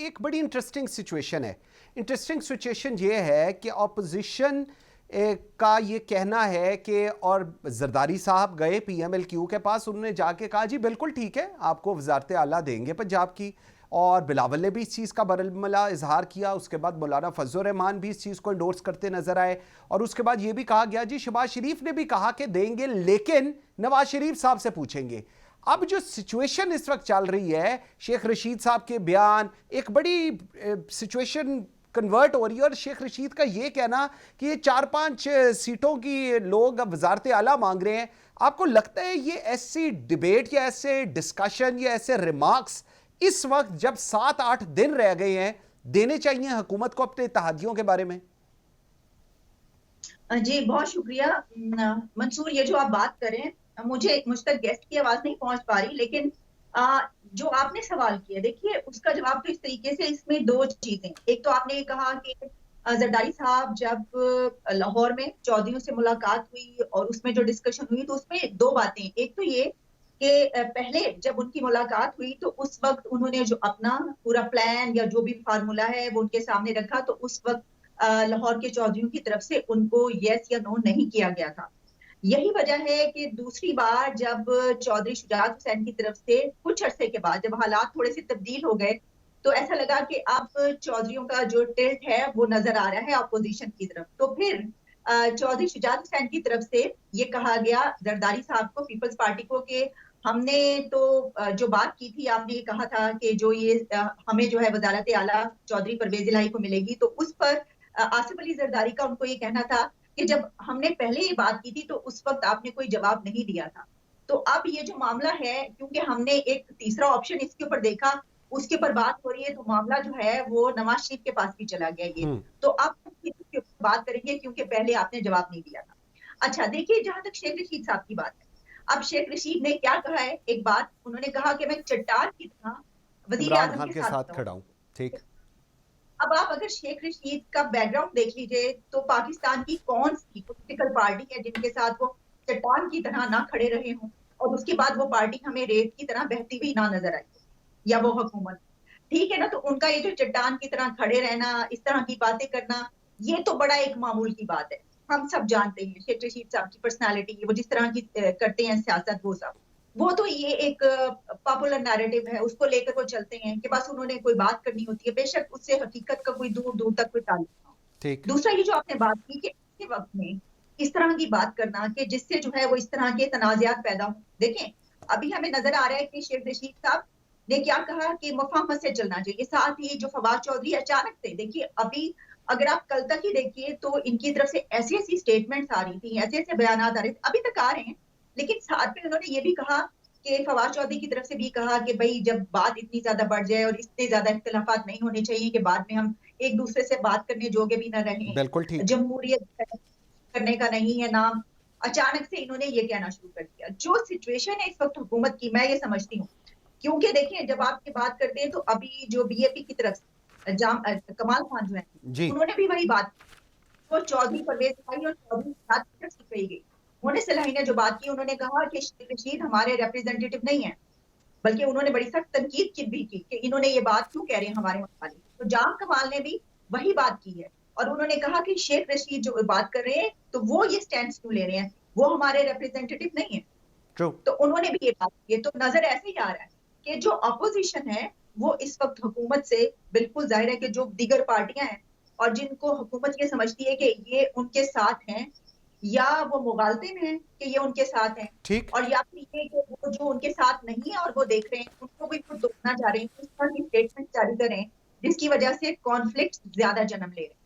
एक बड़ी interesting situation है। इंटरेस्टिंग सिचुएशन ये है कि ऑपोजिशन का ये कहना है कि, और जरदारी साहब गए पीएमएलक्यू के पास, उन्होंने जाके कहा जी बिल्कुल ठीक है, आपको वजारत आला देंगे पंजाब की। और बिलावल ने भी इस चीज़ का बरमला इजहार किया। उसके बाद मौलाना फजल रहमान भी इस चीज़ को इंडोर्स करते नजर आए। और उसके बाद ये भी कहा गया जी, शहबाज शरीफ ने भी कहा कि देंगे, लेकिन नवाज शरीफ साहब से पूछेंगे। अब जो सिचुएशन इस वक्त चल रही है, शेख रशीद साहब के बयान, एक बड़ी सिचुएशन कन्वर्ट हो रही है। और शेख रशीद का ये कहना कि ये 4-5 सीटों की लोग अब वजारत आला मांग रहे हैं, आपको लगता है ये ऐसी डिबेट या ऐसे डिस्कशन या ऐसे रिमार्क्स इस वक्त जब 7-8 दिन रह गए हैं, देने चाहिए हुकूमत को अपने इत्तेहादियों के बारे में? जी, बहुत शुक्रिया मंसूर। ये जो आप बात करें, मुझ तक गेस्ट की आवाज नहीं पहुंच पा रही, लेकिन जो आपने सवाल किया, देखिए उसका जवाब तो इस तरीके से, इसमें दो चीजें। एक तो आपने ये कहा कि जरदारी साहब जब लाहौर में चौधरियों से मुलाकात हुई और उसमें जो डिस्कशन हुई, तो उसमें दो बातें। एक तो ये कि पहले जब उनकी मुलाकात हुई तो उस वक्त उन्होंने जो अपना पूरा प्लान या जो भी फार्मूला है वो उनके सामने रखा, तो उस वक्त लाहौर के चौधरियों की तरफ से उनको यस या नो नहीं किया गया था। यही वजह है कि दूसरी बार जब चौधरी शुजात हुसैन की तरफ से कुछ अरसे के बाद जब हालात थोड़े से तब्दील हो गए, तो ऐसा लगा कि अब चौधरियों का जो टिल्ट है वो नजर आ रहा है अपोजिशन की तरफ। तो फिर चौधरी शुजात हुसैन की तरफ से ये कहा गया जरदारी साहब को, पीपल्स पार्टी को, कि हमने तो जो बात की थी, आपने ये कहा था कि जो ये हमें जो है वजारत आला चौधरी परवेज इलाही को मिलेगी, तो उस पर आसिफ अली जरदारी का उनको ये कहना था कि जब हमने पहले ये बात की थी तो उस वक्त आपने कोई जवाब नहीं दिया था। तो अब ये जो मामला है, क्योंकि हमने एक तीसरा ऑप्शन इसके ऊपर देखा, उसके ऊपर बात हो रही है, तो मामला जो है वो नवाज शरीफ के पास भी चला गया ये। तो अब इसके ऊपर बात करेंगे, क्योंकि पहले आपने जवाब नहीं दिया था। अच्छा, देखिए, जहां तक शेख रशीद साहब की बात है, अब शेख रशीद ने क्या कहा है, एक बात उन्होंने कहा कि मैं चट्टान की तरह वजीर इमरान आजम खान के के साथ साथ खड़ा हूं। ठीक। अब आप अगर शेख रशीद का बैकग्राउंड देख लीजिए, तो पाकिस्तान की कौन सी पॉलिटिकल पार्टी है जिनके साथ वो चट्टान की तरह ना खड़े रहे हों, और उसके बाद वो पार्टी हमें रेत की तरह बहती हुई ना नजर आई, या वो हुकूमत। ठीक है ना? तो उनका ये जो चट्टान की तरह खड़े रहना, इस तरह की बातें करना, ये तो बड़ा एक मामूल की बात है। हम सब जानते हैं शेख रशीद साहब की पर्सनालिटी, वो जिस तरह की करते हैं सियासत, वो तो ये एक पॉपुलर नैरेटिव है, उसको लेकर वो चलते हैं कि बस उन्होंने कोई बात करनी होती है, बेशक उससे हकीकत का कोई दूर दूर तक कोई ताल्लुक ना हो। ठीक। दूसरा, ये जो आपने बात की कि इस वक्त में इस तरह की बात करना कि जिससे जो है वो इस तरह के तनाज़ात पैदा हो। देखें, अभी हमें नजर आ रहा है कि शेख रशीद साहब ने क्या कहा कि मफाहमत से चलना चाहिए। साथ ही जो फवाद चौधरी अचानक से, देखिए अभी अगर आप कल तक ही देखिए तो इनकी तरफ से ऐसी ऐसी स्टेटमेंट्स आ रही थी, ऐसे ऐसे बयान आ रहे थे, अभी तक आ रहे हैं, लेकिन साथ में उन्होंने ये भी कहा कि फवाद चौधरी की तरफ से भी कहा कि भाई जब बात इतनी ज्यादा बढ़ जाए और इतने ज्यादा इख्तिलाफात नहीं होने चाहिए कि बाद में हम एक दूसरे से बात करने जोगे भी ना बिल्कुल रहें, ठीक। जमहूरियत करने का नहीं है नाम। अचानक से इन्होंने ये कहना शुरू कर दिया। जो सिचुएशन है इस वक्त हुकूमत की, मैं ये समझती हूँ, क्योंकि देखिए जब आप ये बात करते हैं तो अभी जो बीएपी की तरफ से कमाल खान जो है, जी। उन्होंने भी वही बात, वो चौधरी परवेज भाई और चौधरी साथ कही गई। उन्होंने सलाही ने जो बात की, उन्होंने कहा कि शेख रशीद हमारे रिप्रेजेंटेटिव नहीं है, बल्कि उन्होंने बड़ी सख्त तनकीद की भी की कि इन्होंने ये बात क्यों कह रहे हैं हमारे मुताबिक। तो जाम कमाल ने भी वही बात की है, और उन्होंने कहा कि शेख रशीद जो बात कर रहे हैं तो वो ये स्टैंड क्यों ले रहे हैं, वो हमारे रिप्रेजेंटेटिव नहीं है। ट्रू। तो उन्होंने भी ये बात की है। तो नजर ऐसे ही आ रहा है कि जो अपोजिशन है वो इस वक्त हुकूमत से, बिल्कुल जाहिर है कि जो दीगर पार्टियां हैं और जिनको हुकूमत ये समझती है कि ये उनके साथ हैं, या वो मुगालते में हैं कि ये उनके साथ हैं, ठीक। और या फिर ये कि वो जो उनके साथ नहीं है और वो देख रहे हैं, उनको भी खुद रोकना चाह रहे हैं, इस तरह की स्टेटमेंट जारी करें जिसकी वजह से कॉन्फ्लिक्ट ज्यादा जन्म ले रहे हैं।